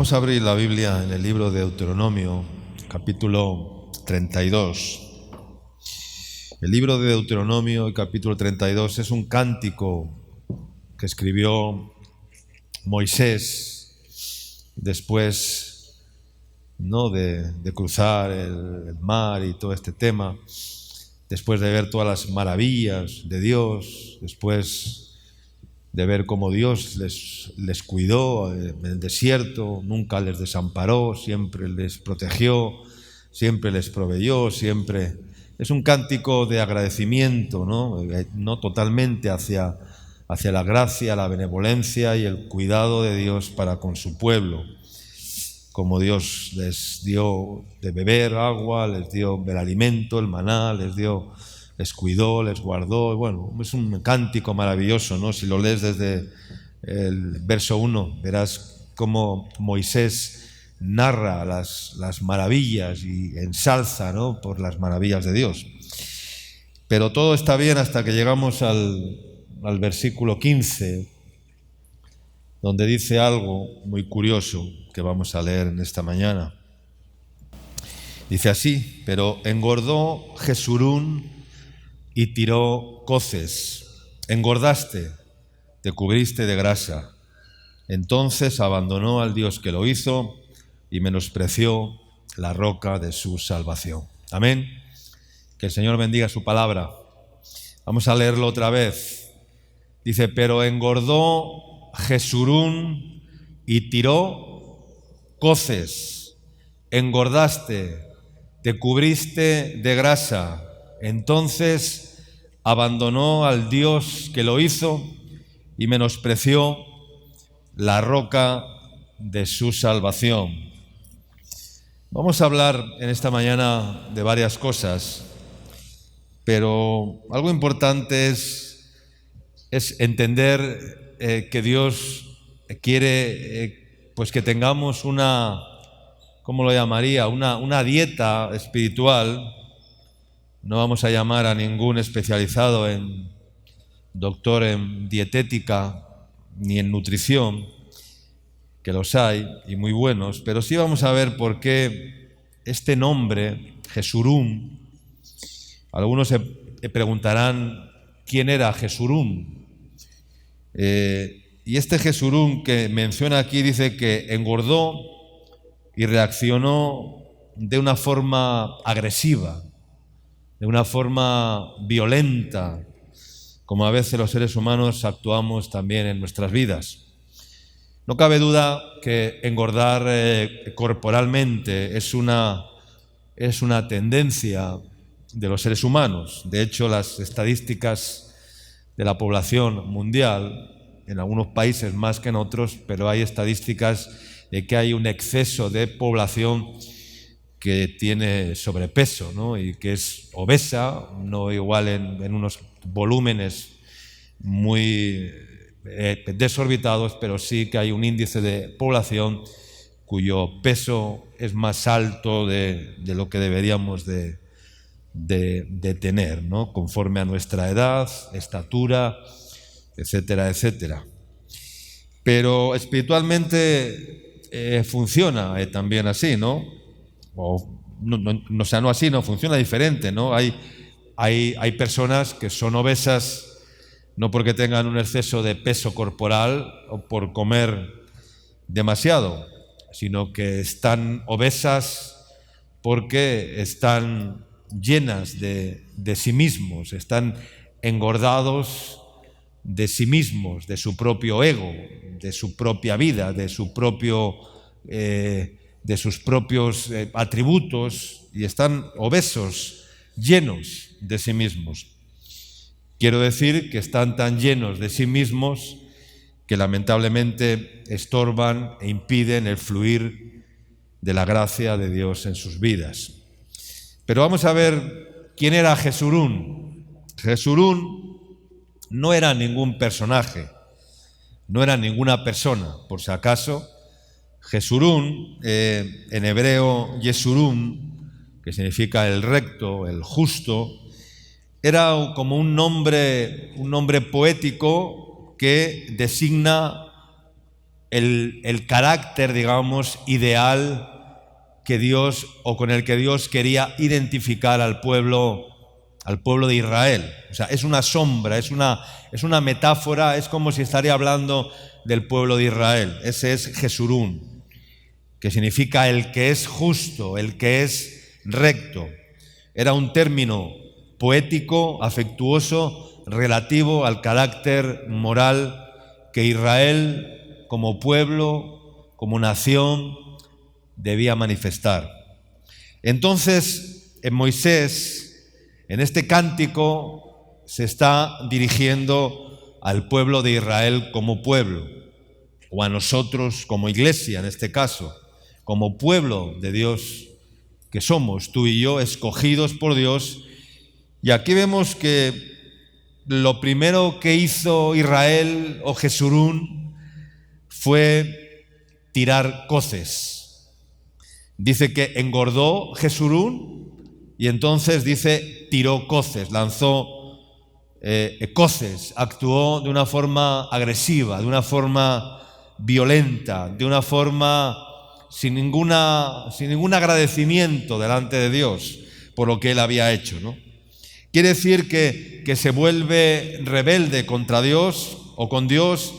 Vamos a abrir la Biblia en el libro de Deuteronomio, capítulo 32. El libro de Deuteronomio, capítulo 32, es un cántico que escribió Moisés después, ¿no?, de cruzar el mar y todo este tema, después de ver todas las maravillas de Dios, después de ver cómo Dios les cuidó en el desierto, nunca les desamparó, siempre les protegió, siempre les proveyó, siempre. Es un cántico de agradecimiento, ¿no? Totalmente hacia la gracia, la benevolencia y el cuidado de Dios para con su pueblo. Como Dios les dio de beber agua, les dio el alimento, el maná, les cuidó, les guardó. Bueno, es un cántico maravilloso, ¿no? Si lo lees desde el verso 1, verás cómo Moisés narra las maravillas y ensalza, ¿no?, por las maravillas de Dios. Pero todo está bien hasta que llegamos al versículo 15, donde dice algo muy curioso que vamos a leer en esta mañana. Dice así: pero engordó Jesurún y tiró coces. Engordaste, te cubriste de grasa. Entonces abandonó al Dios que lo hizo y menospreció la roca de su salvación. Amén. Que el Señor bendiga su palabra. Vamos a leerlo otra vez. Dice: pero engordó Jesurún y tiró coces. Engordaste, te cubriste de grasa. Entonces abandonó al Dios que lo hizo y menospreció la roca de su salvación. Vamos a hablar en esta mañana de varias cosas, pero algo importante es entender que Dios quiere pues que tengamos una, ¿cómo lo llamaría?, una dieta espiritual. No vamos a llamar a ningún especializado doctor en dietética ni en nutrición, que los hay y muy buenos, pero sí vamos a ver por qué este nombre, Jesurún. Algunos se preguntarán quién era Jesurún. Y este Jesurún que menciona aquí dice que engordó y reaccionó de una forma agresiva, de una forma violenta, como a veces los seres humanos actuamos también en nuestras vidas. No cabe duda que engordar corporalmente es una tendencia de los seres humanos. De hecho, las estadísticas de la población mundial, en algunos países más que en otros, pero hay estadísticas de que hay un exceso de población que tiene sobrepeso, ¿no?, y que es obesa, no igual en unos volúmenes muy desorbitados, pero sí que hay un índice de población cuyo peso es más alto de lo que deberíamos de tener, ¿no?, conforme a nuestra edad, estatura, etcétera, etcétera. Pero espiritualmente funciona también así, ¿no? No así, no funciona diferente, ¿no? Hay personas que son obesas no porque tengan un exceso de peso corporal o por comer demasiado, sino que están obesas porque están llenas de sí mismos, están engordados de sí mismos, de su propio ego, de su propia vida, de sus propios atributos, y están obesos, llenos de sí mismos. Quiero decir que están tan llenos de sí mismos que lamentablemente estorban e impiden el fluir de la gracia de Dios en sus vidas. Pero vamos a ver quién era Jesurún. Jesurún no era ningún personaje, no era ninguna persona, por si acaso. Jesurún, en hebreo Yesurún, que significa el recto, el justo, era como un nombre poético que designa el carácter, digamos, ideal que Dios, o con el que Dios quería identificar al pueblo de Israel. O sea, es una sombra, es una metáfora, es como si estaría hablando del pueblo de Israel. Ese es Jesurún, que significa el que es justo, el que es recto. Era un término poético, afectuoso, relativo al carácter moral que Israel, como pueblo, como nación, debía manifestar. Entonces, en Moisés, en este cántico, se está dirigiendo al pueblo de Israel como pueblo, o a nosotros como iglesia, en este caso, como pueblo de Dios que somos, tú y yo, escogidos por Dios. Y aquí vemos que lo primero que hizo Israel o Jesurún fue tirar coces. Dice que engordó Jesurún y entonces dice tiró coces, lanzó coces, actuó de una forma agresiva, de una forma violenta, de una forma sin ningún agradecimiento delante de Dios por lo que él había hecho, ¿no? Quiere decir que se vuelve rebelde contra Dios o con Dios,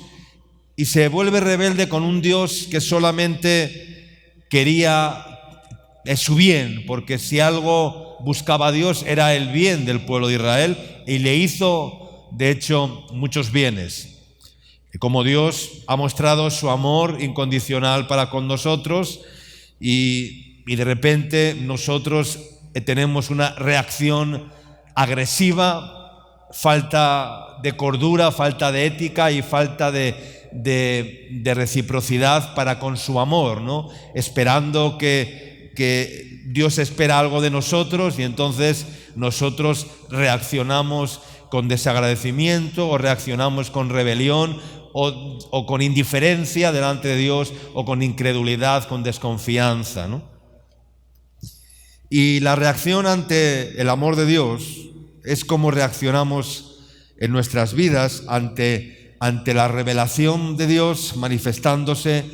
y se vuelve rebelde con un Dios que solamente quería su bien, porque si algo buscaba Dios era el bien del pueblo de Israel, y le hizo, de hecho, muchos bienes. Y como Dios ha mostrado su amor incondicional para con nosotros, y de repente nosotros tenemos una reacción agresiva, falta de cordura, falta de ética y falta de reciprocidad para con su amor, ¿no? Esperando que Dios espera algo de nosotros, y entonces nosotros reaccionamos con desagradecimiento, o reaccionamos con rebelión, o con indiferencia delante de Dios, o con incredulidad, con desconfianza, ¿no? Y la reacción ante el amor de Dios es como reaccionamos en nuestras vidas ante la revelación de Dios manifestándose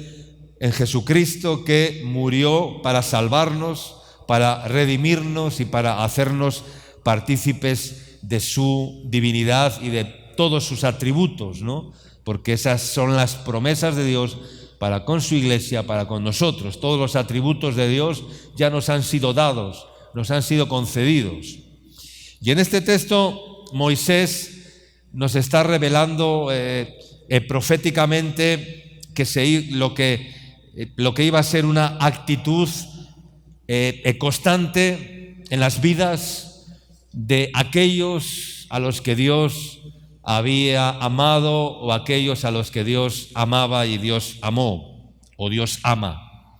en Jesucristo, que murió para salvarnos, para redimirnos y para hacernos partícipes de su divinidad y de todos sus atributos, ¿no? Porque esas son las promesas de Dios para con su iglesia, para con nosotros. Todos los atributos de Dios ya nos han sido dados, nos han sido concedidos. Y en este texto Moisés nos está revelando proféticamente lo que iba a ser una actitud constante en las vidas de aquellos a los que Dios había amado, o aquellos a los que Dios amaba y Dios amó, o Dios ama.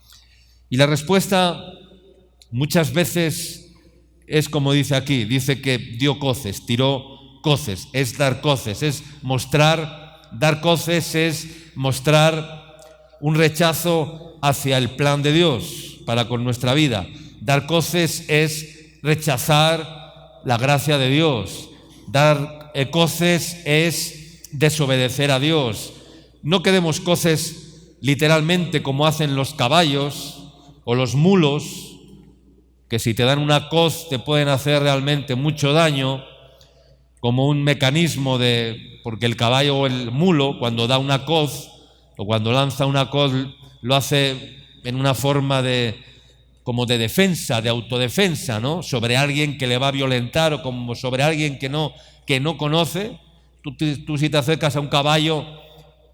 Y la respuesta muchas veces es como dice aquí, dice que dio coces, tiró coces, es dar coces, es mostrar, dar coces es mostrar un rechazo hacia el plan de Dios para con nuestra vida. Dar coces es rechazar la gracia de Dios. Dar coces es desobedecer a Dios. No que demos coces literalmente como hacen los caballos o los mulos, que si te dan una coz te pueden hacer realmente mucho daño, como un mecanismo porque el caballo o el mulo, cuando da una coz o cuando lanza una coz, lo hace en una forma como de defensa, de autodefensa, ¿no? Sobre alguien que le va a violentar, o como sobre alguien que no conoce. Tú si te acercas a un caballo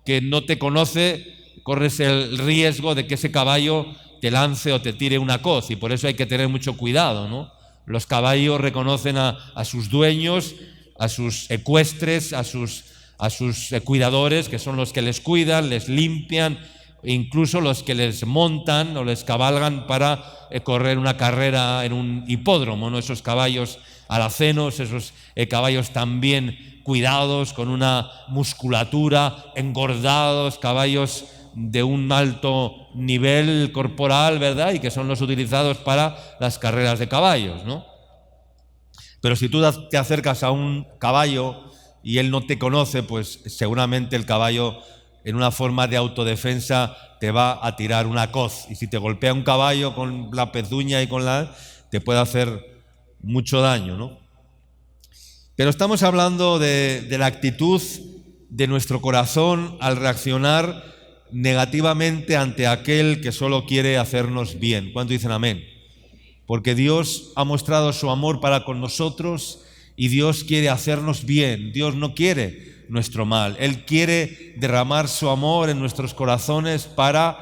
que no te conoce, corres el riesgo de que ese caballo te lance o te tire una coz, y por eso hay que tener mucho cuidado, ¿no? Los caballos reconocen a sus dueños, a sus ecuestres, a sus cuidadores, que son los que les cuidan, les limpian, incluso los que les montan o les cabalgan para correr una carrera en un hipódromo, ¿no? Esos caballos alacenos, esos caballos también cuidados, con una musculatura, engordados, caballos de un alto nivel corporal, ¿verdad? Y que son los utilizados para las carreras de caballos, ¿no? Pero si tú te acercas a un caballo y él no te conoce, pues seguramente el caballo en una forma de autodefensa te va a tirar una coz. Y si te golpea un caballo con la pezuña y te puede hacer mucho daño, ¿no? Pero estamos hablando de la actitud de nuestro corazón al reaccionar negativamente ante aquel que solo quiere hacernos bien. ¿Cuánto dicen amén? Porque Dios ha mostrado su amor para con nosotros y Dios quiere hacernos bien. Dios no quiere nuestro mal. Él quiere derramar su amor en nuestros corazones para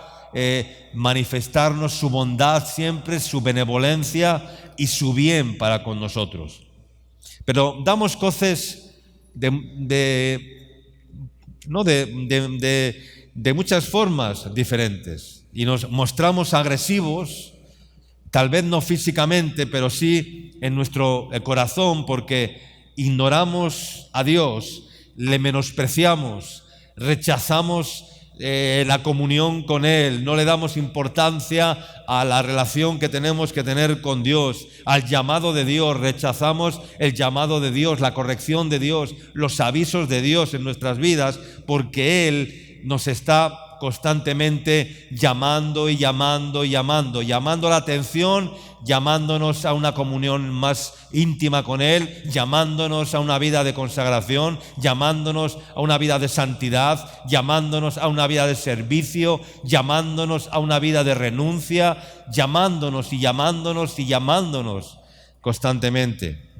manifestarnos su bondad siempre, su benevolencia y su bien para con nosotros. Pero damos coces de muchas formas diferentes y nos mostramos agresivos, tal vez no físicamente, pero sí en nuestro corazón, porque ignoramos a Dios, le menospreciamos, rechazamos la comunión con Él, no le damos importancia a la relación que tenemos que tener con Dios, al llamado de Dios, rechazamos el llamado de Dios, la corrección de Dios, los avisos de Dios en nuestras vidas, porque Él nos está constantemente llamando la atención, llamándonos a una comunión más íntima con Él, llamándonos a una vida de consagración, llamándonos a una vida de santidad, llamándonos a una vida de servicio, llamándonos a una vida de renuncia, llamándonos constantemente.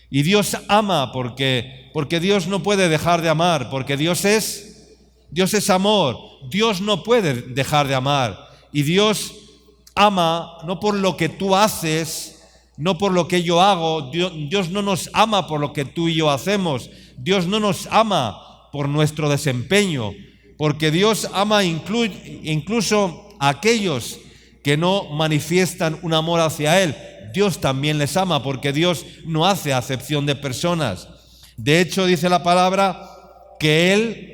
Y Dios ama porque Dios no puede dejar de amar, porque Dios es amor. Dios no puede dejar de amar. Y Dios ama no por lo que tú haces, no por lo que yo hago. Dios no nos ama por lo que tú y yo hacemos. Dios no nos ama por nuestro desempeño, porque Dios ama incluso a aquellos que no manifiestan un amor hacia Él. Dios también les ama, porque Dios no hace acepción de personas. De hecho, dice la palabra que Él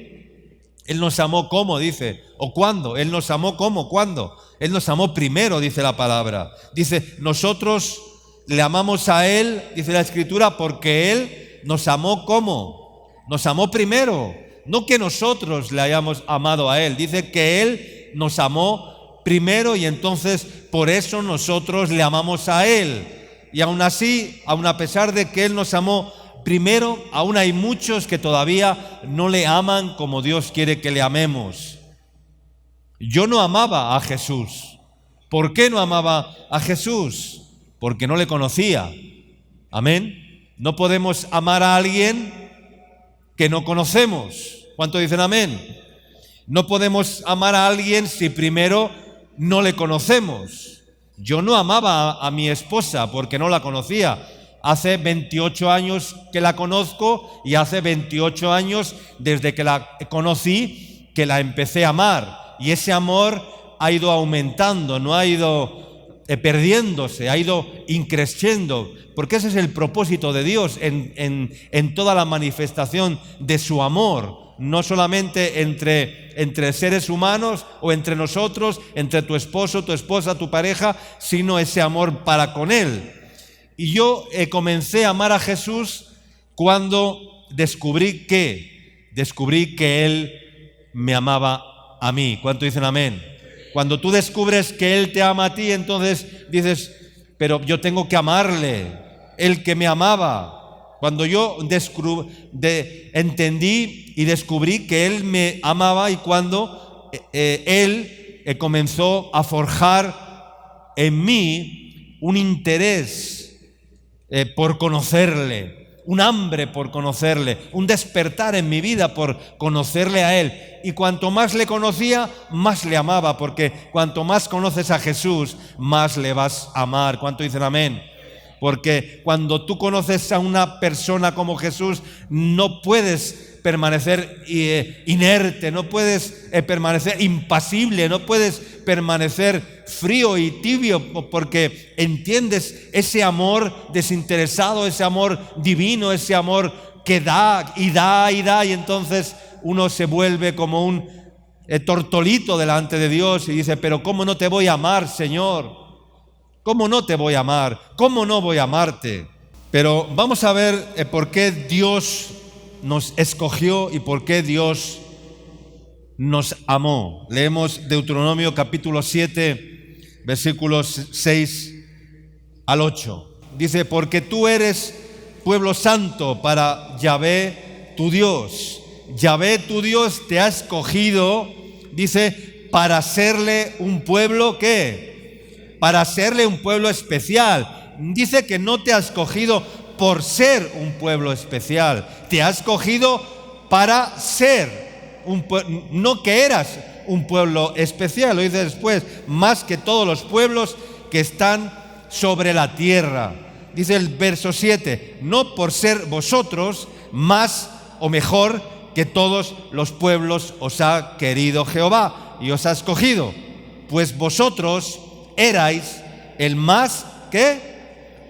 nos amó, ¿cómo? Dice, o ¿cuándo? Él nos amó, ¿cómo? ¿Cuándo? Él nos amó primero, dice la palabra. Dice, nosotros le amamos a Él, dice la Escritura, porque Él nos amó, ¿cómo? Nos amó primero. No que nosotros le hayamos amado a Él. Dice que Él nos amó primero y entonces por eso nosotros le amamos a Él. Y aún así, aún a pesar de que Él nos amó primero, aún hay muchos que todavía no le aman como Dios quiere que le amemos. Yo no amaba a Jesús. ¿Por qué no amaba a Jesús? Porque no le conocía. Amén. No podemos amar a alguien que no conocemos. ¿Cuánto dicen amén? No podemos amar a alguien si primero no le conocemos. Yo no amaba a mi esposa porque no la conocía. Hace 28 años que la conozco y hace 28 años desde que la conocí que la empecé a amar. Y ese amor ha ido aumentando, no ha ido perdiéndose, ha ido increciendo, porque ese es el propósito de Dios en toda la manifestación de su amor, no solamente entre seres humanos o entre nosotros, entre tu esposo, tu esposa, tu pareja, sino ese amor para con Él. Y yo comencé a amar a Jesús cuando descubrí que Él me amaba a mí. ¿Cuánto dicen amén? Cuando tú descubres que Él te ama a ti, entonces dices, pero yo tengo que amarle, Él que me amaba. Cuando yo entendí y descubrí que Él me amaba y cuando Él comenzó a forjar en mí un interés por conocerle, un hambre por conocerle, un despertar en mi vida por conocerle a Él. Y cuanto más le conocía, más le amaba, porque cuanto más conoces a Jesús, más le vas a amar. ¿Cuánto dicen amén? Porque cuando tú conoces a una persona como Jesús, no puedes permanecer inerte, no puedes permanecer impasible, no puedes permanecer frío y tibio, porque entiendes ese amor desinteresado, ese amor divino, ese amor que da, y entonces uno se vuelve como un tortolito delante de Dios y dice, pero ¿cómo no te voy a amar, Señor? ¿Cómo no te voy a amar? ¿Cómo no voy a amarte? Pero vamos a ver por qué Dios nos escogió y por qué Dios nos amó. Leemos Deuteronomio capítulo 7, versículos 6 al 8. Dice, porque tú eres pueblo santo para Yahvé tu Dios. Yahvé tu Dios te ha escogido, dice, para serle un pueblo, ¿qué? Para serle un pueblo especial. Dice que no te ha escogido por ser un pueblo especial, te ha escogido para ser un pueblo, no que eras un pueblo especial, lo dice después, más que todos los pueblos que están sobre la tierra. Dice el verso 7, no por ser vosotros más o mejor que todos los pueblos os ha querido Jehová y os ha escogido, pues vosotros erais el más, ¿qué?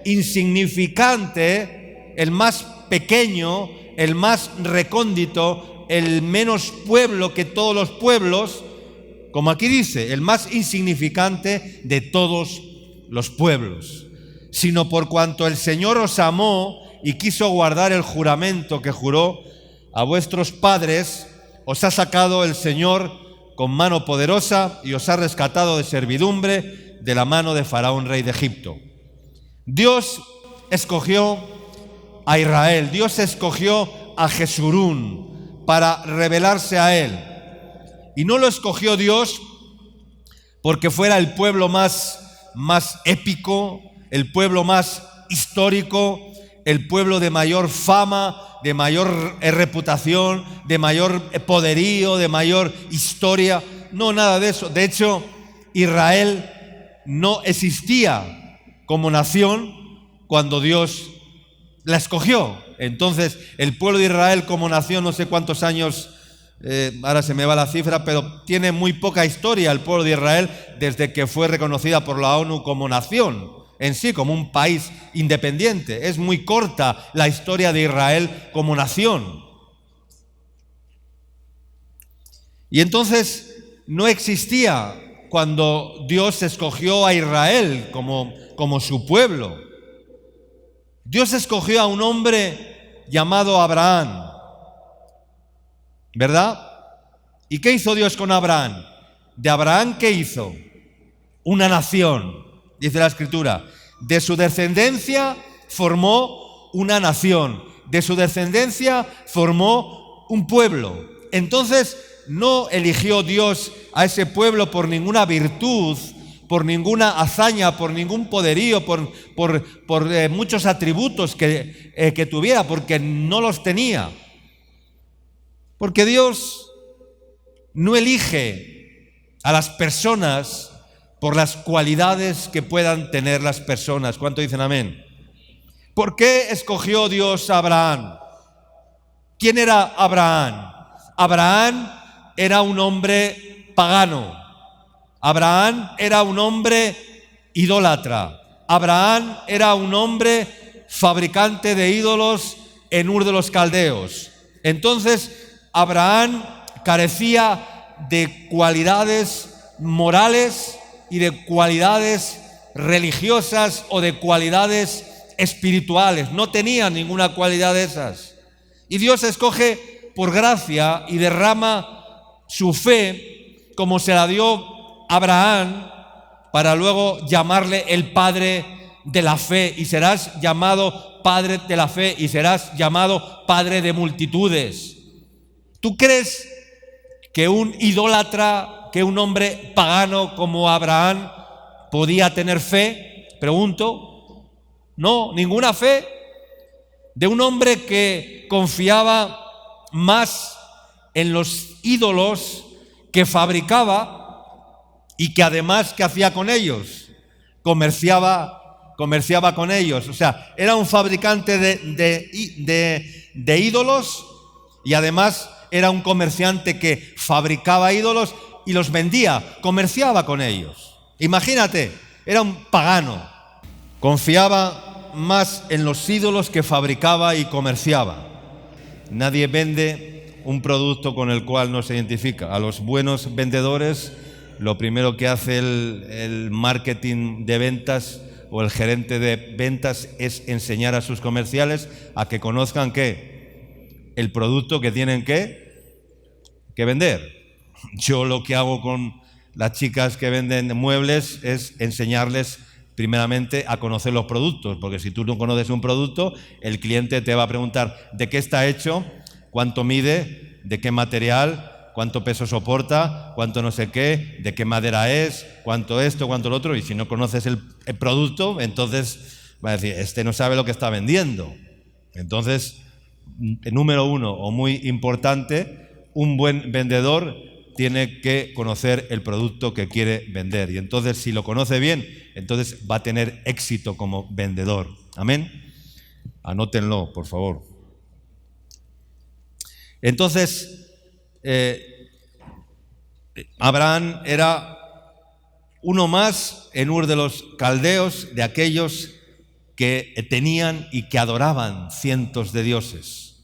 Insignificante, el más pequeño, el más recóndito, el menos pueblo que todos los pueblos, como aquí dice, el más insignificante de todos los pueblos, sino por cuanto el Señor os amó y quiso guardar el juramento que juró a vuestros padres, os ha sacado el Señor con mano poderosa y os ha rescatado de servidumbre de la mano de Faraón, rey de Egipto. Dios escogió a Israel, Dios escogió a Jesurún para revelarse a él. Y no lo escogió Dios porque fuera el pueblo más épico, el pueblo más histórico, el pueblo de mayor fama, de mayor reputación, de mayor poderío, de mayor historia. No, nada de eso. De hecho, Israel no existía como nación cuando Dios la escogió. Entonces, el pueblo de Israel como nación, no sé cuántos años, ahora se me va la cifra, pero tiene muy poca historia el pueblo de Israel desde que fue reconocida por la ONU como nación en sí, como un país independiente. Es muy corta la historia de Israel como nación. Y entonces no existía cuando Dios escogió a Israel como su pueblo. Dios escogió a un hombre llamado Abraham, ¿verdad? ¿Y qué hizo Dios con Abraham? De Abraham, ¿qué hizo? Una nación, dice la Escritura. De su descendencia formó una nación. De su descendencia formó un pueblo. Entonces, no eligió Dios a ese pueblo por ninguna virtud, por ninguna hazaña, por ningún poderío, por muchos atributos que tuviera, porque no los tenía. Porque Dios no elige a las personas por las cualidades que puedan tener las personas. ¿Cuánto dicen amén? ¿Por qué escogió Dios a Abraham? ¿Quién era Abraham? Abraham era un hombre pagano. Abraham era un hombre idólatra. Abraham era un hombre fabricante de ídolos en Ur de los Caldeos. Entonces, Abraham carecía de cualidades morales y de cualidades religiosas o de cualidades espirituales. No tenía ninguna cualidad de esas. Y Dios escoge por gracia y derrama su fe como se la dio a Abraham para luego llamarle el padre de la fe. Y serás llamado padre de la fe y serás llamado padre de multitudes. ¿Tú crees que un idólatra, que un hombre pagano como Abraham podía tener fe? Pregunto. No, ninguna fe. De un hombre que confiaba más en los ídolos que fabricaba y que además, ¿qué hacía con ellos? Comerciaba con ellos. O sea, era un fabricante de ídolos y además era un comerciante que fabricaba ídolos y los vendía, comerciaba con ellos. Imagínate, era un pagano. Confiaba más en los ídolos que fabricaba y comerciaba. Nadie vende un producto con el cual no se identifica. A los buenos vendedores, lo primero que hace el marketing de ventas o el gerente de ventas es enseñar a sus comerciales a que conozcan ¿qué? El producto que tienen que vender. Yo lo que hago con las chicas que venden muebles es enseñarles primeramente a conocer los productos, porque si tú no conoces un producto, el cliente te va a preguntar de qué está hecho, cuánto mide, de qué material, cuánto peso soporta, cuánto no sé qué, de qué madera es, cuánto esto, cuánto lo otro, y si no conoces el producto, entonces va a decir, este no sabe lo que está vendiendo. Entonces, número uno, o muy importante, un buen vendedor tiene que conocer el producto que quiere vender. Y entonces, si lo conoce bien, entonces va a tener éxito como vendedor. Amén. Anótenlo, por favor. Entonces, Abraham era uno más en Ur de los Caldeos, de aquellos que tenían y que adoraban cientos de dioses.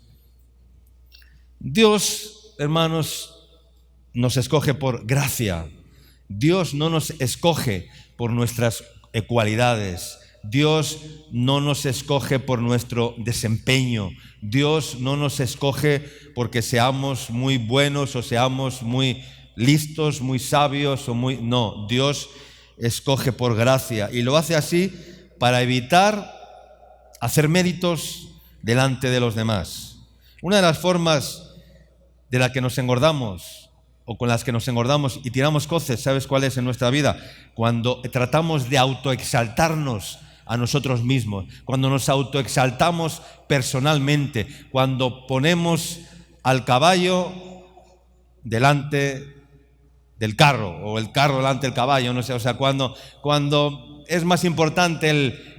Dios, hermanos, nos escoge por gracia. Dios no nos escoge por nuestras cualidades. Dios no nos escoge por nuestro desempeño. Dios no nos escoge porque seamos muy buenos o seamos muy listos, muy sabios o muy... No, Dios escoge por gracia y lo hace así para evitar hacer méritos delante de los demás. Una de las formas de la que nos engordamos o con las que nos engordamos y tiramos coces, ¿sabes cuál es en nuestra vida? Cuando tratamos de autoexaltarnos a nosotros mismos, cuando nos autoexaltamos personalmente, cuando ponemos al caballo delante del carro o el carro delante del caballo, no sé, o sea, cuando es más importante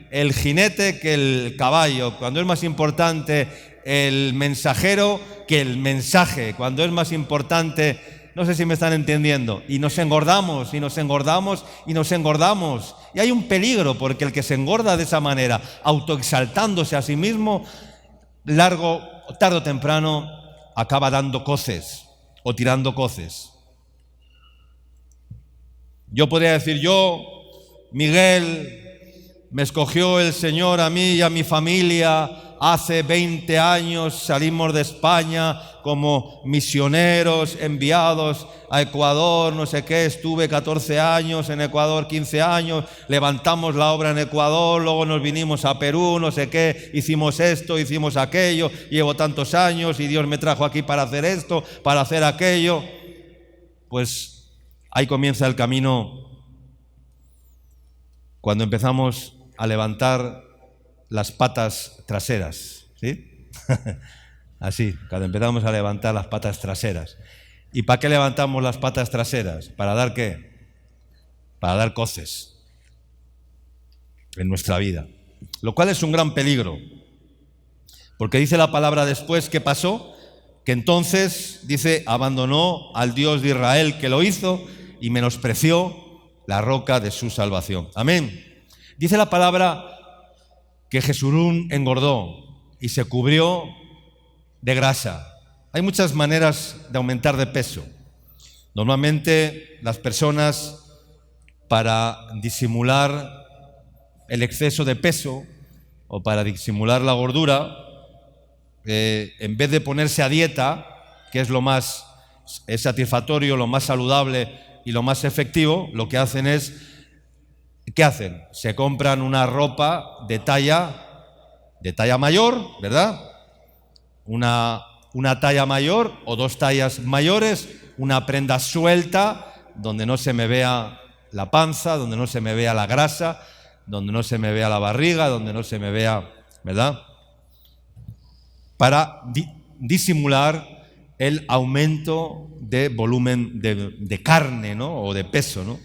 el jinete que el caballo, cuando es más importante el mensajero que el mensaje, cuando es más importante... No sé si me están entendiendo. Y nos engordamos, y nos engordamos, y nos engordamos. Y hay un peligro, porque el que se engorda de esa manera, autoexaltándose a sí mismo, tarde o temprano, acaba dando coces o tirando coces. Yo podría decir, Miguel, me escogió el Señor a mí y a mi familia. Hace 20 años salimos de España como misioneros enviados a Ecuador, no sé qué, estuve 14 años en Ecuador, 15 años, levantamos la obra en Ecuador, luego nos vinimos a Perú, no sé qué, hicimos esto, hicimos aquello, llevo tantos años y Dios me trajo aquí para hacer esto, para hacer aquello. Pues ahí comienza el camino cuando empezamos a levantar las patas traseras, ¿sí? Así, cuando empezamos a levantar las patas traseras. ¿Y para qué levantamos las patas traseras? ¿Para dar qué? Para dar coces en nuestra vida. Lo cual es un gran peligro. Porque dice la palabra después, ¿qué pasó? Que entonces, dice, abandonó al Dios de Israel que lo hizo y menospreció la roca de su salvación. Amén. Dice la palabra que Jesurún engordó y se cubrió de grasa. Hay muchas maneras de aumentar de peso. Normalmente las personas, para disimular el exceso de peso o para disimular la gordura, en vez de ponerse a dieta, que es lo más satisfactorio, lo más saludable y lo más efectivo, lo que hacen es... ¿Qué hacen? Se compran una ropa de talla mayor, ¿verdad? Una talla mayor o dos tallas mayores, una prenda suelta donde no se me vea la panza, donde no se me vea la grasa, donde no se me vea la barriga, donde no se me vea, ¿verdad? Para disimular el aumento de volumen de carne, ¿no? O de peso, ¿no?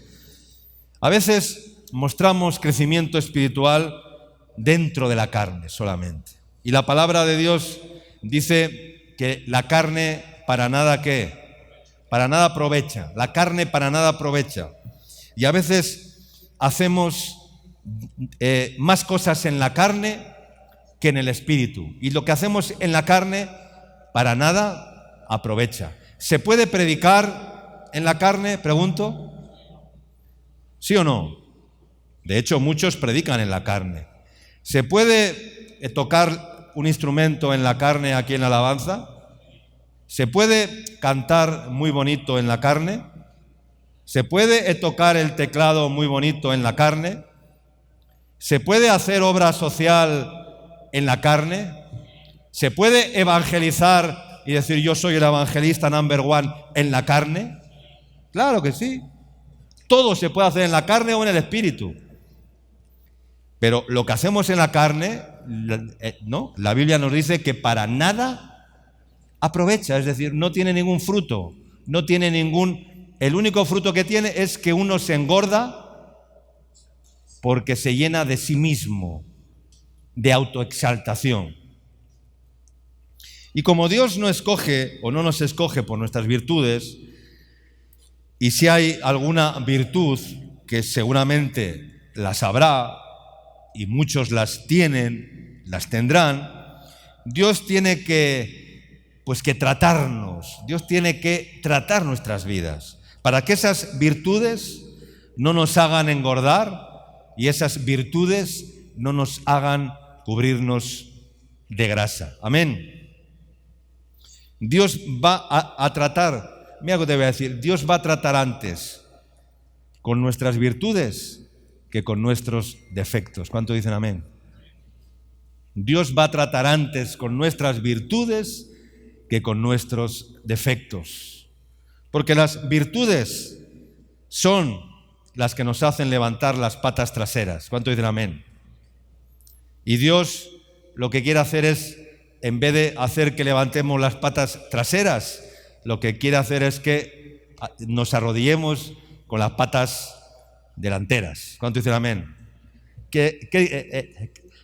A veces mostramos crecimiento espiritual dentro de la carne solamente. Y la palabra de Dios dice que la carne para nada ¿qué? Para nada aprovecha. La carne para nada aprovecha. Y a veces hacemos más cosas en la carne que en el espíritu. Y lo que hacemos en la carne para nada aprovecha. ¿Se puede predicar en la carne? Pregunto. ¿Sí o no? De hecho, muchos predican en la carne. ¿Se puede tocar un instrumento en la carne aquí en la alabanza? Se puede cantar muy bonito en la carne, se puede tocar el teclado muy bonito en la carne, se puede hacer obra social en la carne, se puede evangelizar y decir yo soy el evangelista number one en la carne. Claro que sí. Todo se puede hacer en la carne o en el espíritu. Pero lo que hacemos en la carne, no, la Biblia nos dice que para nada aprovecha, es decir, no tiene ningún fruto, no tiene ningún... El único fruto que tiene es que uno se engorda porque se llena de sí mismo, de autoexaltación. Y como Dios no escoge o no nos escoge por nuestras virtudes, y si hay alguna virtud que seguramente las habrá, y muchos las tienen, las tendrán, Dios tiene que tratarnos, Dios tiene que tratar nuestras vidas, para que esas virtudes no nos hagan engordar y esas virtudes no nos hagan cubrirnos de grasa. Amén. Dios va a tratar, mira lo que te voy a decir, Dios va a tratar antes con nuestras virtudes que con nuestros defectos. ¿Cuánto dicen amén? Dios va a tratar antes con nuestras virtudes que con nuestros defectos. Porque las virtudes son las que nos hacen levantar las patas traseras. ¿Cuánto dicen amén? Y Dios lo que quiere hacer es, en vez de hacer que levantemos las patas traseras, lo que quiere hacer es que nos arrodillemos con las patas delanteras. ¿Cuánto dicen amén? ¿Qué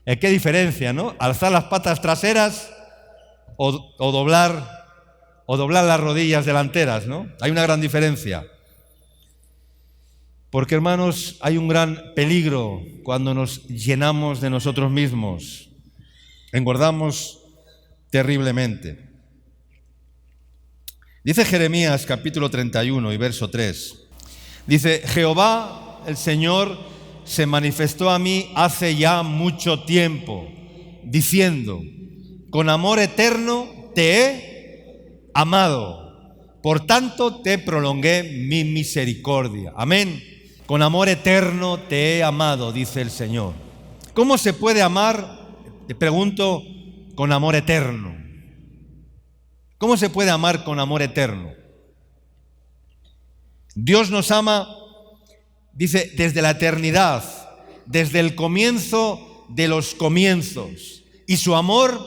diferencia, no? Alzar las patas traseras o doblar las rodillas delanteras, ¿no? Hay una gran diferencia. Porque, hermanos, hay un gran peligro cuando nos llenamos de nosotros mismos. Engordamos terriblemente. Dice Jeremías capítulo 31 y verso 3. Dice, Jehová, el Señor, se manifestó a mí hace ya mucho tiempo, diciendo, con amor eterno te he amado, por tanto te prolongué mi misericordia. Amén. Con amor eterno te he amado, dice el Señor. ¿Cómo se puede amar? Te pregunto, con amor eterno. ¿Cómo se puede amar con amor eterno? Dios nos ama, dice, desde la eternidad, desde el comienzo de los comienzos. Y su amor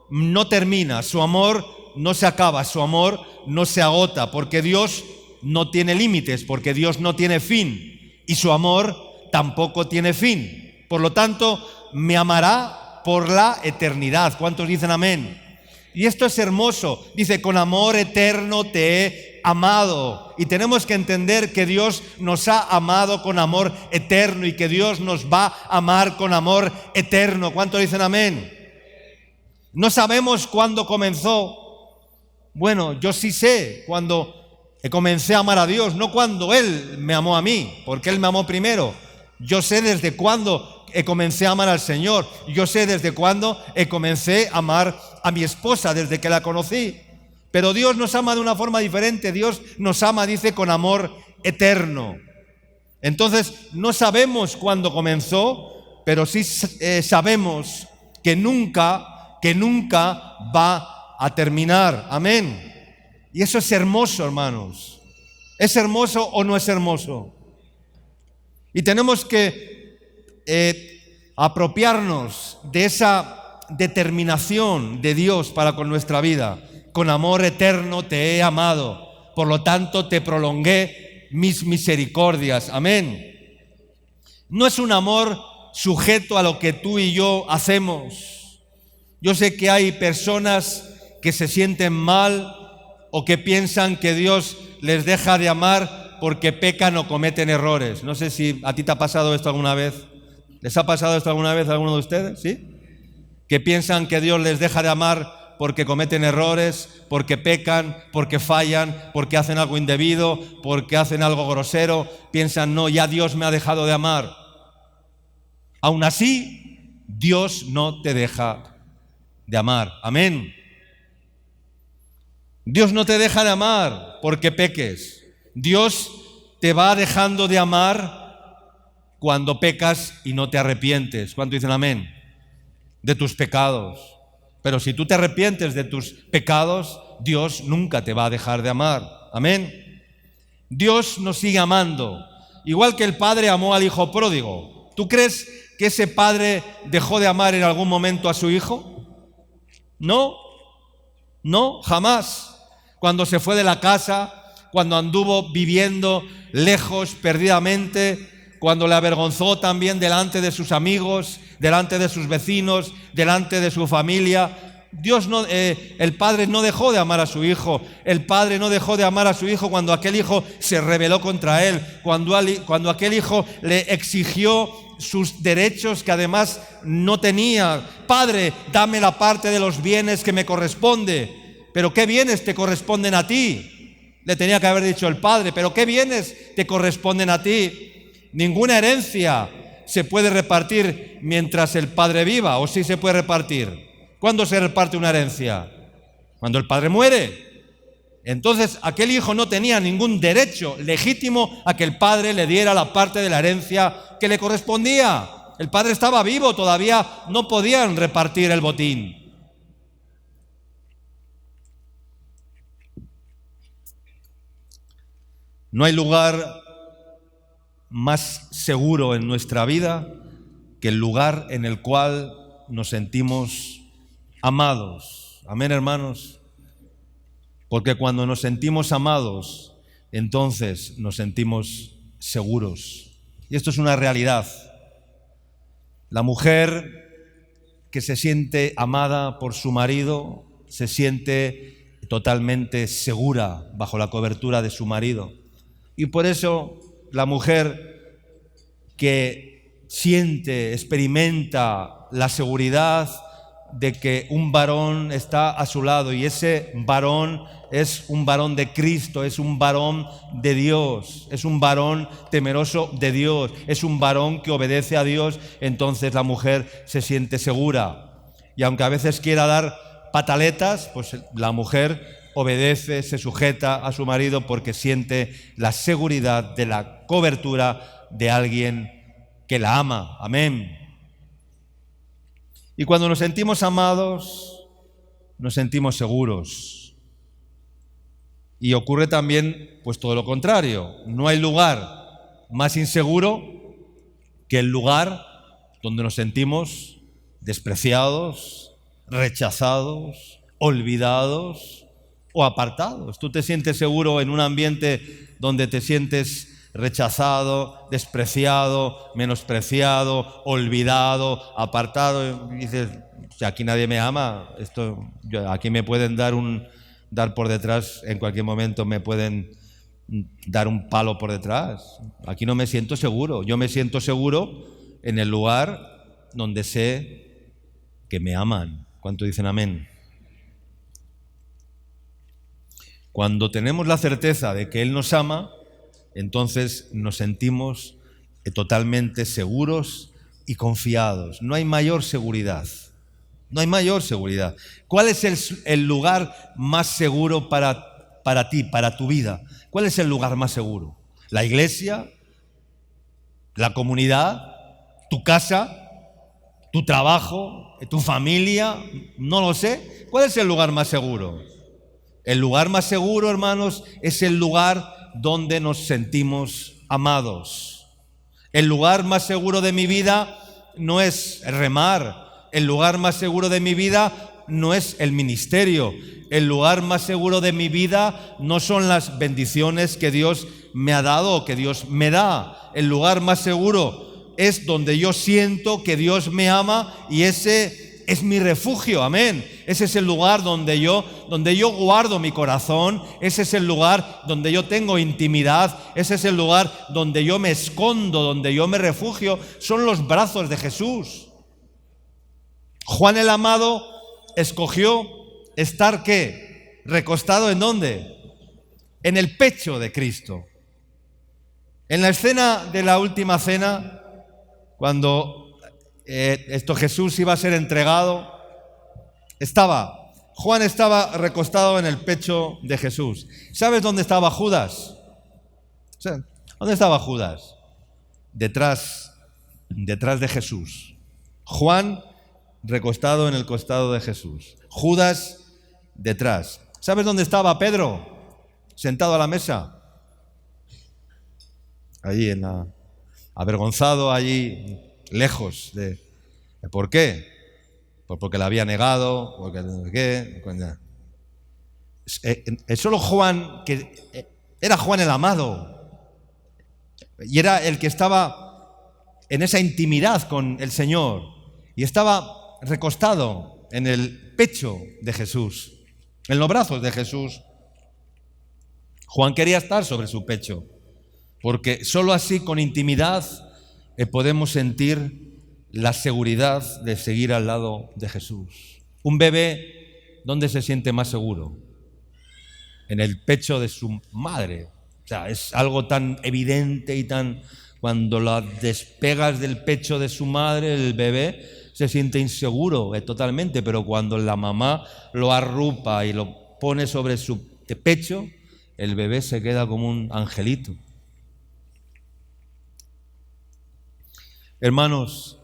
no termina, su amor no se acaba, su amor no se agota, porque Dios no tiene límites, porque Dios no tiene fin. Y su amor tampoco tiene fin. Por lo tanto, me amará por la eternidad. ¿Cuántos dicen amén? Y esto es hermoso. Dice, con amor eterno te he amado. Y tenemos que entender que Dios nos ha amado con amor eterno y que Dios nos va a amar con amor eterno. ¿Cuántos dicen amén? No sabemos cuándo comenzó. Bueno, yo sí sé cuándo comencé a amar a Dios, no cuando Él me amó a mí, porque Él me amó primero. Yo sé desde cuándo comencé a amar al Señor. Yo sé desde cuándo comencé a amar a mi esposa, desde que la conocí. Pero Dios nos ama de una forma diferente. Dios nos ama, dice, con amor eterno. Entonces, no sabemos cuándo comenzó, pero sí sabemos que nunca va a terminar. Amén. Y eso es hermoso, hermanos. ¿Es hermoso o no es hermoso? Y tenemos que apropiarnos de esa determinación de Dios para con nuestra vida. Con amor eterno te he amado, por lo tanto te prolongué mis misericordias. Amén. No es un amor sujeto a lo que tú y yo hacemos. Yo sé que hay personas que se sienten mal o que piensan que Dios les deja de amar porque pecan o cometen errores. No sé si a ti te ha pasado esto alguna vez. ¿Les ha pasado esto alguna vez a alguno de ustedes? ¿Sí? Que piensan que Dios les deja de amar porque cometen errores, porque pecan, porque fallan, porque hacen algo indebido, porque hacen algo grosero. Piensan, no, ya Dios me ha dejado de amar. Aún así, Dios no te deja de amar. Amén. Dios no te deja de amar porque peques. Dios te va dejando de amar cuando pecas y no te arrepientes. ¿Cuánto dicen amén? De tus pecados. Pero si tú te arrepientes de tus pecados, Dios nunca te va a dejar de amar. Amén. Dios nos sigue amando, igual que el padre amó al hijo pródigo. ¿Tú crees que ese padre dejó de amar en algún momento a su hijo? No, jamás. Cuando se fue de la casa, cuando anduvo viviendo lejos, perdidamente, cuando le avergonzó también delante de sus amigos, delante de sus vecinos, delante de su familia, el padre no dejó de amar a su hijo. El padre no dejó de amar a su hijo cuando aquel hijo se rebeló contra él, cuando aquel hijo le exigió sus derechos que además no tenía. Padre, dame la parte de los bienes que me corresponde. ¿Pero qué bienes te corresponden a ti? Le tenía que haber dicho el padre, ¿pero qué bienes te corresponden a ti? Ninguna herencia se puede repartir mientras el padre viva, ¿o sí se puede repartir? ¿Cuándo se reparte una herencia? Cuando el padre muere. Entonces aquel hijo no tenía ningún derecho legítimo a que el padre le diera la parte de la herencia que le correspondía. El padre estaba vivo, todavía no podían repartir el botín. No hay lugar más seguro en nuestra vida que el lugar en el cual nos sentimos amados. Amén, hermanos. Porque cuando nos sentimos amados, entonces nos sentimos seguros. Y esto es una realidad. La mujer que se siente amada por su marido se siente totalmente segura bajo la cobertura de su marido. Y por eso la mujer que siente, experimenta la seguridad de que un varón está a su lado, y ese varón es un varón de Cristo, es un varón de Dios, es un varón temeroso de Dios, es un varón que obedece a Dios, entonces la mujer se siente segura. Y aunque a veces quiera dar pataletas, pues la mujer obedece, se sujeta a su marido porque siente la seguridad de la cobertura de alguien que la ama. Amén. Y cuando nos sentimos amados, nos sentimos seguros. Y ocurre también pues todo lo contrario. No hay lugar más inseguro que el lugar donde nos sentimos despreciados, rechazados, olvidados o apartados. Tú te sientes seguro en un ambiente donde te sientes rechazado, despreciado, menospreciado, olvidado, apartado. Y dices, si aquí nadie me ama, aquí me pueden dar por detrás, en cualquier momento me pueden dar un palo por detrás. Aquí no me siento seguro. Yo me siento seguro en el lugar donde sé que me aman. ¿Cuánto dicen amén? Cuando tenemos la certeza de que Él nos ama, entonces nos sentimos totalmente seguros y confiados. No hay mayor seguridad. No hay mayor seguridad. ¿Cuál es el lugar más seguro para ti, para tu vida? ¿Cuál es el lugar más seguro? ¿La iglesia? ¿La comunidad? ¿Tu casa? ¿Tu trabajo? ¿Tu familia? No lo sé. ¿Cuál es el lugar más seguro? El lugar más seguro, hermanos, es el lugar donde nos sentimos amados. El lugar más seguro de mi vida no es remar. El lugar más seguro de mi vida no es el ministerio. El lugar más seguro de mi vida no son las bendiciones que Dios me ha dado o que Dios me da. El lugar más seguro es donde yo siento que Dios me ama, y ese es mi refugio, amén. Ese es el lugar donde yo guardo mi corazón. Ese es el lugar donde yo tengo intimidad. Ese es el lugar donde yo me escondo, donde yo me refugio. Son los brazos de Jesús. Juan el amado escogió estar, ¿qué? Recostado, ¿en dónde? En el pecho de Cristo. En la escena de la última cena, cuando Jesús iba a ser entregado, estaba Juan estaba recostado en el pecho de Jesús. ¿Sabes dónde estaba Judas? ¿Dónde estaba Judas? Detrás de Jesús. Juan recostado en el costado de Jesús. Judas detrás. ¿Sabes dónde estaba Pedro? Sentado a la mesa. Allí avergonzado, allí lejos de... ¿Por qué? Pues porque la había negado, porque no sé qué. Es solo Juan, que era Juan el amado, y era el que estaba en esa intimidad con el Señor, y estaba recostado en el pecho de Jesús, en los brazos de Jesús. Juan quería estar sobre su pecho, porque solo así, con intimidad, podemos sentir la seguridad de seguir al lado de Jesús. Un bebé, ¿dónde se siente más seguro? En el pecho de su madre. O sea, es algo tan evidente y tan... Cuando la despegas del pecho de su madre, el bebé se siente inseguro totalmente, pero cuando la mamá lo arrupa y lo pone sobre su pecho, el bebé se queda como un angelito. Hermanos,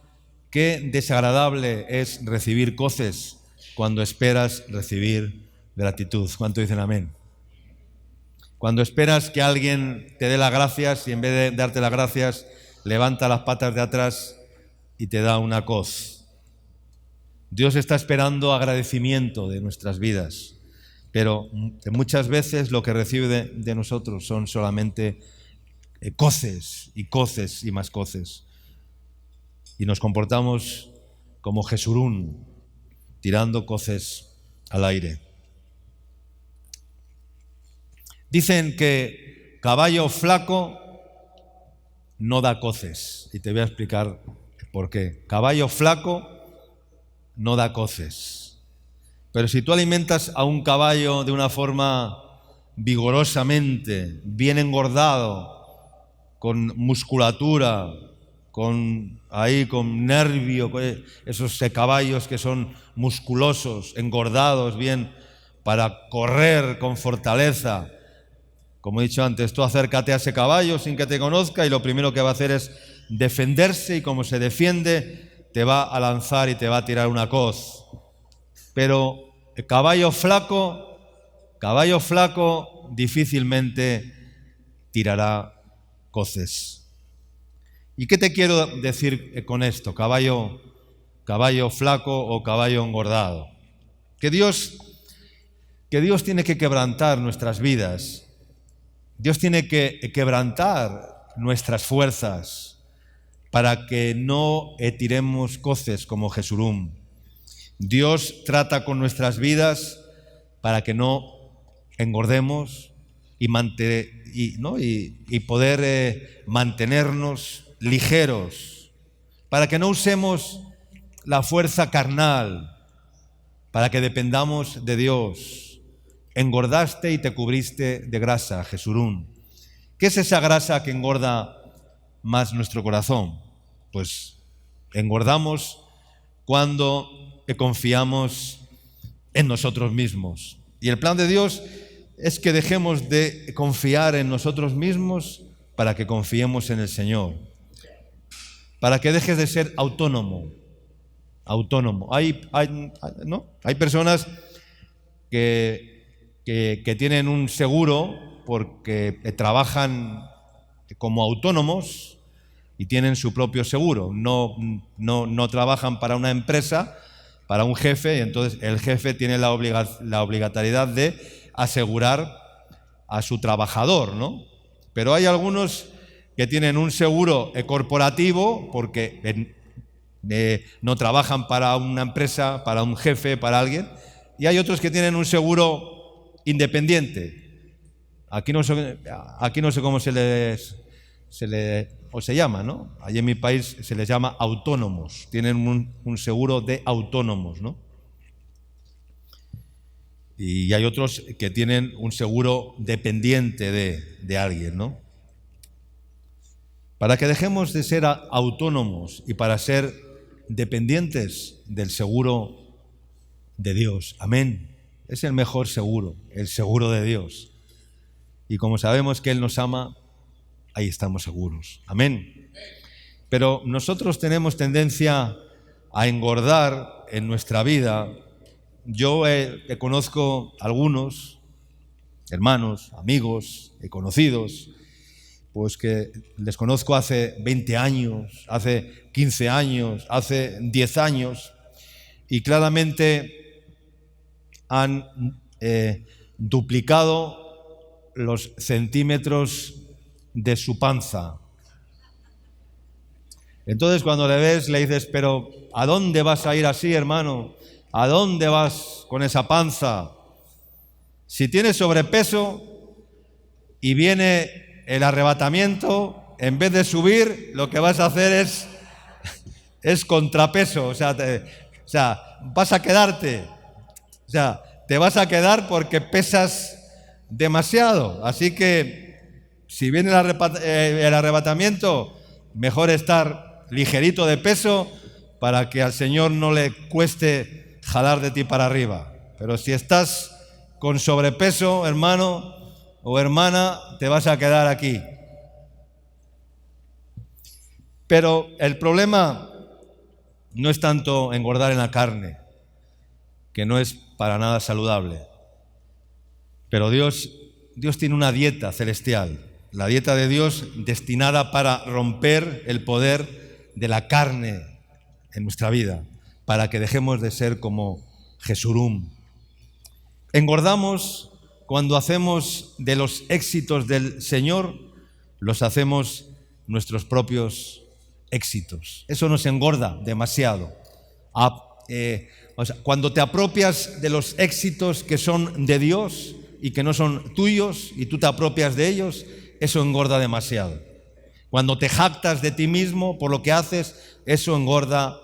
qué desagradable es recibir coces cuando esperas recibir gratitud. ¿Cuánto dicen amén? Cuando esperas que alguien te dé las gracias y en vez de darte las gracias, levanta las patas de atrás y te da una coz. Dios está esperando agradecimiento de nuestras vidas, pero muchas veces lo que recibe de nosotros son solamente coces y más coces. Y nos comportamos como Jesurún, tirando coces al aire. Dicen que caballo flaco no da coces. Y te voy a explicar por qué. Caballo flaco no da coces. Pero si tú alimentas a un caballo de una forma vigorosamente, bien engordado, con musculatura, con nervio, esos caballos que son musculosos, engordados, bien, para correr con fortaleza. Como he dicho antes, tú acércate a ese caballo sin que te conozca y lo primero que va a hacer es defenderse, y como se defiende, te va a lanzar y te va a tirar una coz. Pero el caballo flaco difícilmente tirará coces. ¿Y qué te quiero decir con esto? Caballo flaco o caballo engordado. Que Dios tiene que quebrantar nuestras vidas. Dios tiene que quebrantar nuestras fuerzas para que no tiremos coces como Jesurún. Dios trata con nuestras vidas para que no engordemos y poder mantenernos ligeros, para que no usemos la fuerza carnal, para que dependamos de Dios. Engordaste y te cubriste de grasa, Jesurún. ¿Qué es esa grasa que engorda más nuestro corazón? Pues engordamos cuando confiamos en nosotros mismos. Y el plan de Dios es que dejemos de confiar en nosotros mismos para que confiemos en el Señor. Para que dejes de ser autónomo. Hay personas que tienen un seguro porque trabajan como autónomos y tienen su propio seguro. No trabajan para una empresa, para un jefe, y entonces el jefe tiene la obligatoriedad de asegurar a su trabajador, ¿no? Pero hay algunos que tienen un seguro corporativo porque no trabajan para una empresa, para un jefe, para alguien, y hay otros que tienen un seguro independiente. Aquí no sé cómo se llama, ¿no? Allí en mi país se les llama autónomos. Tienen un seguro de autónomos, ¿no? Y hay otros que tienen un seguro dependiente de alguien, ¿no? Para que dejemos de ser autónomos y para ser dependientes del seguro de Dios. Amén. es el mejor seguro, el seguro de Dios. Y como sabemos que Él nos ama, ahí estamos seguros. Amén. Pero nosotros tenemos tendencia a engordar en nuestra vida. Yo conozco algunos hermanos, amigos, conocidos, pues que les conozco hace 20 años, hace 15 años, hace 10 años, y claramente han duplicado los centímetros de su panza. Entonces cuando le ves le dices, pero ¿a dónde vas a ir así, hermano? ¿A dónde vas con esa panza? Si tienes sobrepeso y viene el arrebatamiento, en vez de subir, lo que vas a hacer es contrapeso. O sea, vas a quedarte. O sea, te vas a quedar porque pesas demasiado. Así que si viene el arrebatamiento, mejor estar ligerito de peso para que al Señor no le cueste jalar de ti para arriba. Pero si estás con sobrepeso, hermano o hermana, te vas a quedar aquí. Pero el problema no es tanto engordar en la carne, que no es para nada saludable. Pero Dios tiene una dieta celestial, la dieta de Dios destinada para romper el poder de la carne en nuestra vida, para que dejemos de ser como Jesurum. Engordamos cuando hacemos de los éxitos del Señor, los hacemos nuestros propios éxitos. Eso nos engorda demasiado. Cuando te apropias de los éxitos que son de Dios y que no son tuyos y tú te apropias de ellos, eso engorda demasiado. Cuando te jactas de ti mismo por lo que haces, eso engorda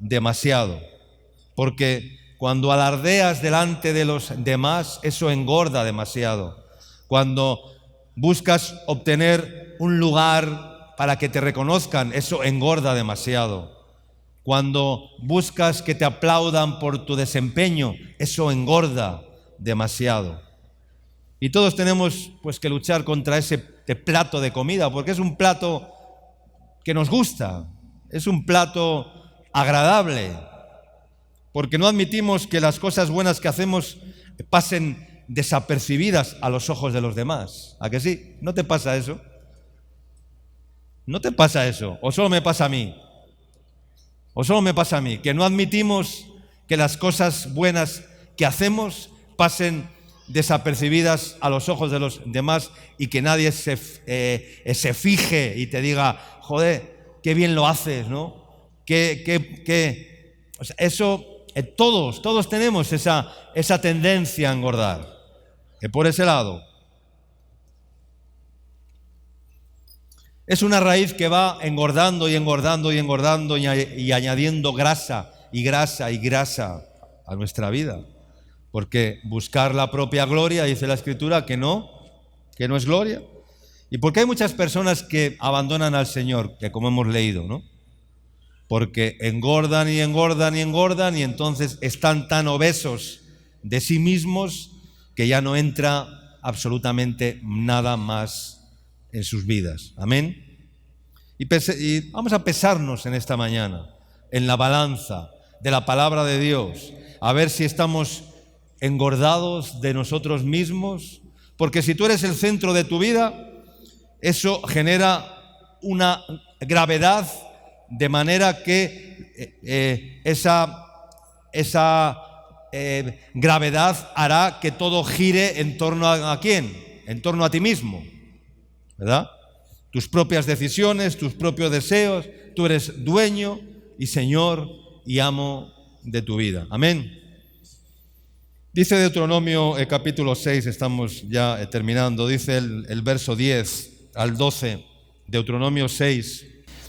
demasiado. Porque cuando alardeas delante de los demás, eso engorda demasiado. Cuando buscas obtener un lugar para que te reconozcan, eso engorda demasiado. Cuando buscas que te aplaudan por tu desempeño, eso engorda demasiado. Y todos tenemos pues que luchar contra ese plato de comida, porque es un plato que nos gusta, es un plato agradable, porque no admitimos que las cosas buenas que hacemos pasen desapercibidas a los ojos de los demás. ¿A que sí? ¿No te pasa eso? ¿No te pasa eso? ¿O solo me pasa a mí? ¿O solo me pasa a mí? Que no admitimos que las cosas buenas que hacemos pasen desapercibidas a los ojos de los demás y que nadie se fije y te diga, joder, qué bien lo haces, ¿no? O sea, eso, todos tenemos esa tendencia a engordar. Por ese lado. Es una raíz que va engordando y engordando y engordando y añadiendo grasa y grasa y grasa a nuestra vida. Porque buscar la propia gloria, dice la Escritura, que no es gloria. Y porque hay muchas personas que abandonan al Señor, que como hemos leído, ¿no? Porque engordan y engordan y engordan y entonces están tan obesos de sí mismos que ya no entra absolutamente nada más en sus vidas. Amén. Y vamos a pesarnos en esta mañana en la balanza de la palabra de Dios, a ver si estamos engordados de nosotros mismos, porque si tú eres el centro de tu vida, eso genera una gravedad de manera que esa gravedad hará que todo gire en torno a ¿quién? En torno a ti mismo, ¿verdad? Tus propias decisiones, tus propios deseos, tú eres dueño y Señor y amo de tu vida. Amén. Dice Deuteronomio capítulo 6, estamos ya terminando, dice el verso 10 al 12, Deuteronomio 6.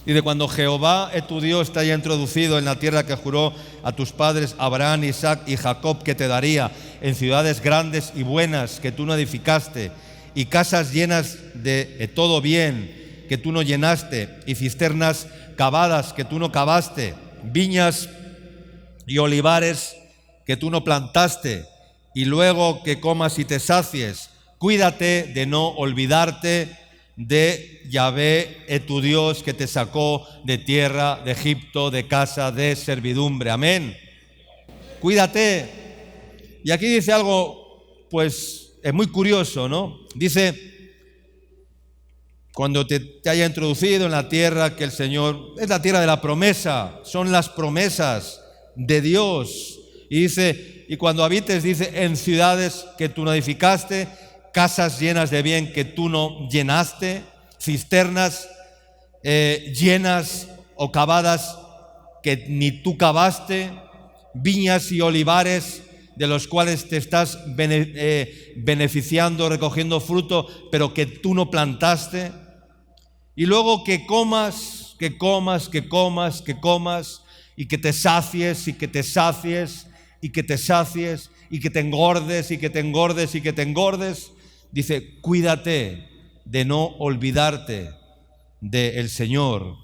Dice, cuando Jehová tu Dios te haya introducido en la tierra que juró a tus padres Abraham, Isaac y Jacob que te daría, en ciudades grandes y buenas que tú no edificaste, y casas llenas de todo bien que tú no llenaste, y cisternas cavadas que tú no cavaste, viñas y olivares que tú no plantaste, y luego que comas y te sacies, cuídate de no olvidarte de Yahvé, tu Dios, que te sacó de tierra de Egipto, de casa de servidumbre. Amén. Cuídate. Y aquí dice algo, pues, es muy curioso, ¿no? Dice, cuando te haya introducido en la tierra que el Señor, es la tierra de la promesa, son las promesas de Dios. Y dice, y cuando habites, dice, en ciudades que tú no edificaste, casas llenas de bien que tú no llenaste, cisternas llenas o cavadas que ni tú cavaste, viñas y olivares de los cuales te estás beneficiando, recogiendo fruto, pero que tú no plantaste. Y luego que comas, y que te sacies, y que te sacies, y que te sacies, y que te engordes, y que te engordes, y que te engordes. Dice, cuídate de no olvidarte del Señor,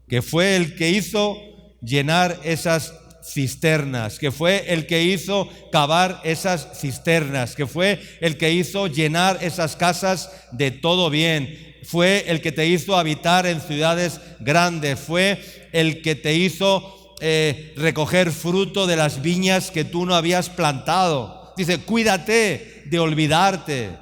que fue el que hizo llenar esas cisternas, que fue el que hizo cavar esas cisternas, que fue el que hizo llenar esas casas de todo bien, fue el que te hizo habitar en ciudades grandes, fue el que te hizo recoger fruto de las viñas que tú no habías plantado. Dice, cuídate de olvidarte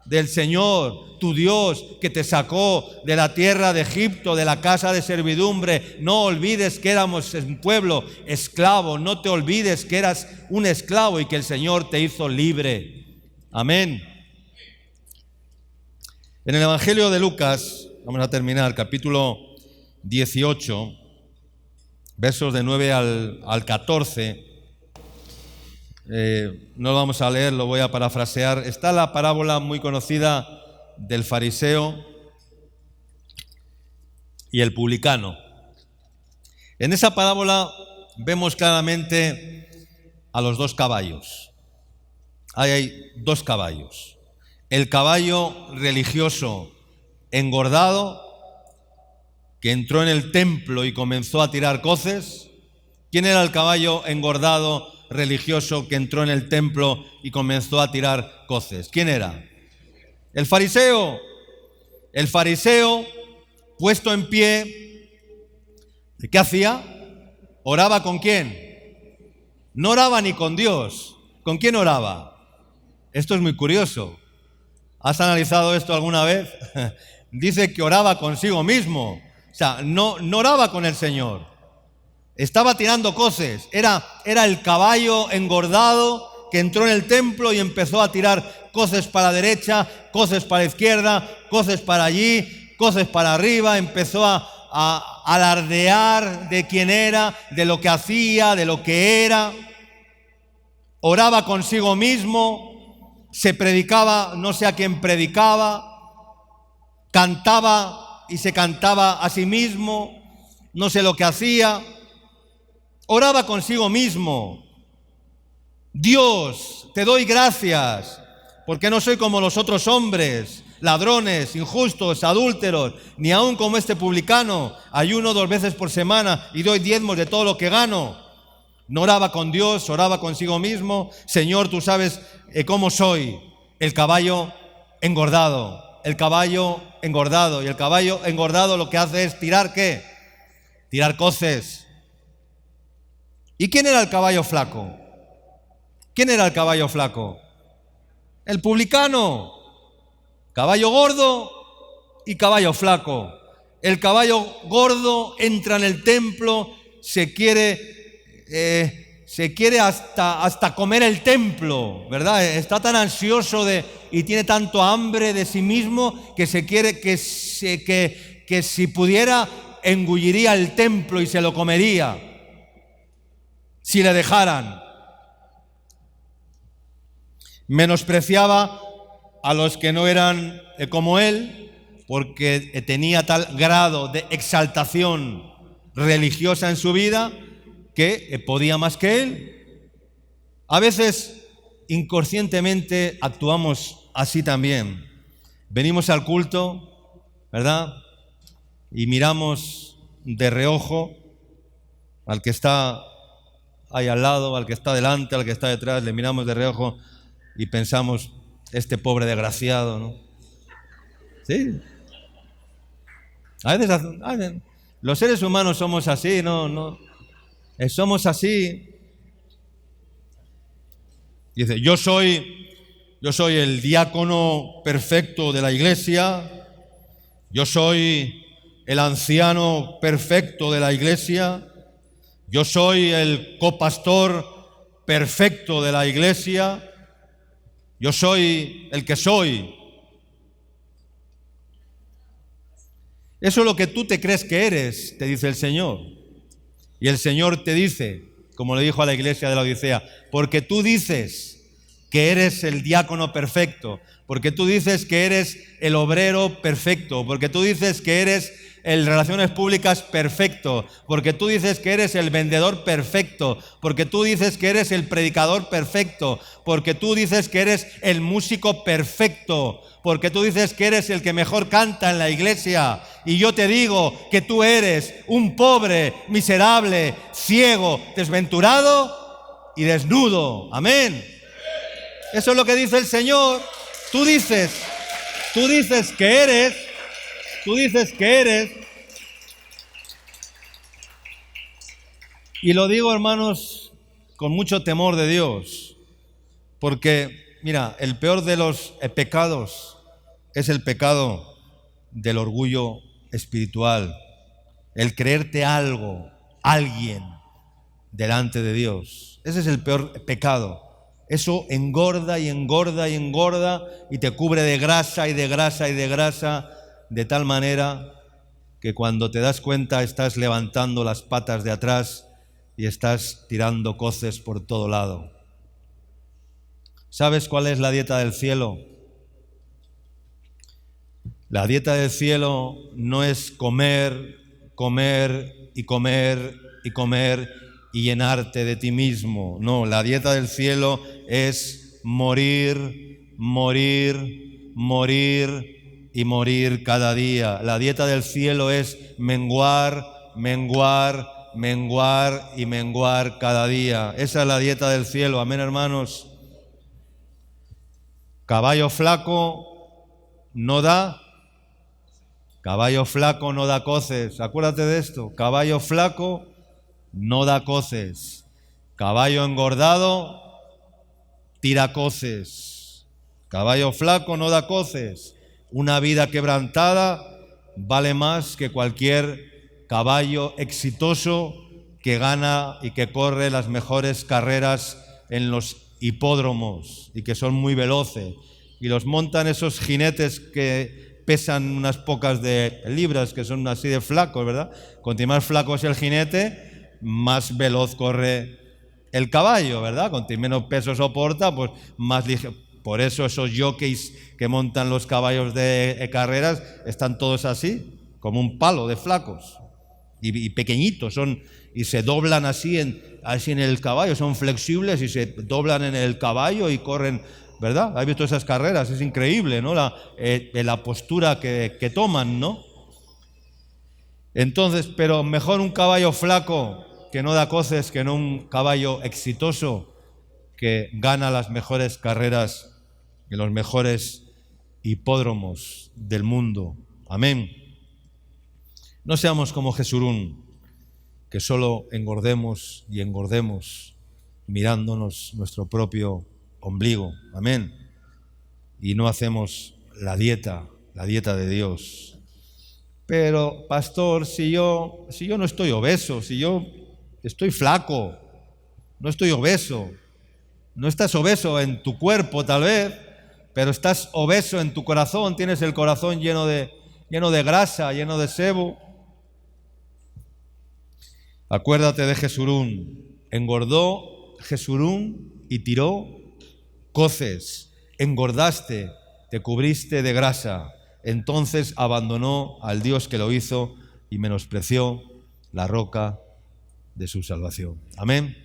del Señor, tu Dios, que te sacó de la tierra de Egipto, de la casa de servidumbre. No olvides que éramos un pueblo esclavo, no te olvides que eras un esclavo y que el Señor te hizo libre. Amén. En el Evangelio de Lucas, vamos a terminar, capítulo 18, versos de 9 al 14, no lo vamos a leer, lo voy a parafrasear. Está la parábola muy conocida del fariseo y el publicano. En esa parábola vemos claramente a los dos caballos. Hay dos caballos. El caballo religioso engordado, que entró en el templo y comenzó a tirar coces. ¿Quién era el caballo engordado religioso que entró en el templo y comenzó a tirar coces? ¿Quién era? El fariseo. El fariseo, puesto en pie, ¿qué hacía? ¿Oraba con quién? No oraba ni con Dios. ¿Con quién oraba? Esto es muy curioso. ¿Has analizado esto alguna vez? Dice que oraba consigo mismo. O sea, no oraba con el Señor. Estaba tirando coces. Era el caballo engordado que entró en el templo y empezó a tirar coces para la derecha, coces para la izquierda, coces para allí, coces para arriba. Empezó a alardear de quién era, de lo que hacía, de lo que era. Oraba consigo mismo. Se predicaba, no sé a quién predicaba. Cantaba y se cantaba a sí mismo. No sé lo que hacía. Oraba consigo mismo. Dios, te doy gracias, porque no soy como los otros hombres, ladrones, injustos, adúlteros, ni aun como este publicano. Ayuno 2 veces por semana y doy diezmos de todo lo que gano. No oraba con Dios, oraba consigo mismo. Señor, tú sabes cómo soy. El caballo engordado. El caballo engordado. Y el caballo engordado lo que hace es tirar, ¿qué? Tirar coces. ¿Y quién era el caballo flaco? ¿Quién era el caballo flaco? El publicano. Caballo gordo y caballo flaco. El caballo gordo entra en el templo, se quiere hasta comer el templo, ¿verdad? Está tan ansioso y tiene tanto hambre de sí mismo que se quiere que si pudiera engulliría el templo y se lo comería si le dejaran. Menospreciaba a los que no eran como él, porque tenía tal grado de exaltación religiosa en su vida que podía más que él. A veces inconscientemente actuamos así también. Venimos al culto, ¿verdad? Y miramos de reojo al que está ahí al lado, al que está delante, al que está detrás, le miramos de reojo y pensamos, este pobre desgraciado, ¿no? Sí. A veces los seres humanos somos así, somos así. Dice, yo soy el diácono perfecto de la iglesia, yo soy el anciano perfecto de la iglesia, yo soy el copastor perfecto de la iglesia, yo soy el que soy. Eso es lo que tú te crees que eres, te dice el Señor. Y el Señor te dice, como le dijo a la iglesia de la Odisea, porque tú dices que eres el diácono perfecto, porque tú dices que eres el obrero perfecto, porque tú dices que eres el relaciones públicas perfecto, porque tú dices que eres el vendedor perfecto, porque tú dices que eres el predicador perfecto, porque tú dices que eres el músico perfecto, porque tú dices que eres el que mejor canta en la iglesia, y yo te digo que tú eres un pobre, miserable, ciego, desventurado y desnudo. Amén. Eso es lo que dice el Señor. Tú dices que eres, y lo digo, hermanos, con mucho temor de Dios, porque, mira, el peor de los pecados es el pecado del orgullo espiritual, el creerte algo, alguien delante de Dios. Ese es el peor pecado. Eso engorda y engorda y engorda y te cubre de grasa y de grasa y de grasa, de tal manera que cuando te das cuenta estás levantando las patas de atrás y estás tirando coces por todo lado. ¿Sabes cuál es la dieta del cielo? La dieta del cielo no es comer, comer y comer y comer y llenarte de ti mismo. No, la dieta del cielo es morir, morir, morir y morir cada día. La dieta del cielo es menguar, menguar, menguar y menguar cada día. Esa es la dieta del cielo. Amén, hermanos. Caballo flaco no da. Caballo flaco no da coces. Acuérdate de esto. Caballo flaco no da coces. Caballo engordado tira coces. Caballo flaco no da coces. Una vida quebrantada vale más que cualquier caballo exitoso que gana y que corre las mejores carreras en los hipódromos y que son muy veloces. Y los montan esos jinetes que pesan unas pocas de libras, que son así de flacos, ¿verdad? Cuanto más flaco es el jinete, más veloz corre el caballo, ¿verdad? Cuanto menos peso soporta, pues más ligero. Por eso esos jockeys que montan los caballos de carreras están todos así, como un palo de flacos y pequeñitos, y se doblan así en el caballo, son flexibles y se doblan en el caballo y corren, ¿verdad? ¿Has visto esas carreras? Es increíble, ¿no? La postura que toman, ¿no? Entonces, pero mejor un caballo flaco que no da coces que no un caballo exitoso que gana las mejores carreras en los mejores hipódromos del mundo. Amén. No seamos como Jesurún, que solo engordemos y engordemos mirándonos nuestro propio ombligo. Amén. Y no hacemos la dieta de Dios. Pero, pastor, si yo no estoy obeso, si yo estoy flaco, no estoy obeso. No estás obeso en tu cuerpo, tal vez, pero estás obeso en tu corazón. Tienes el corazón lleno de grasa, lleno de sebo. Acuérdate de Jesurún. Engordó Jesurún y tiró coces. Engordaste, te cubriste de grasa. Entonces abandonó al Dios que lo hizo y menospreció la roca de su salvación. Amén.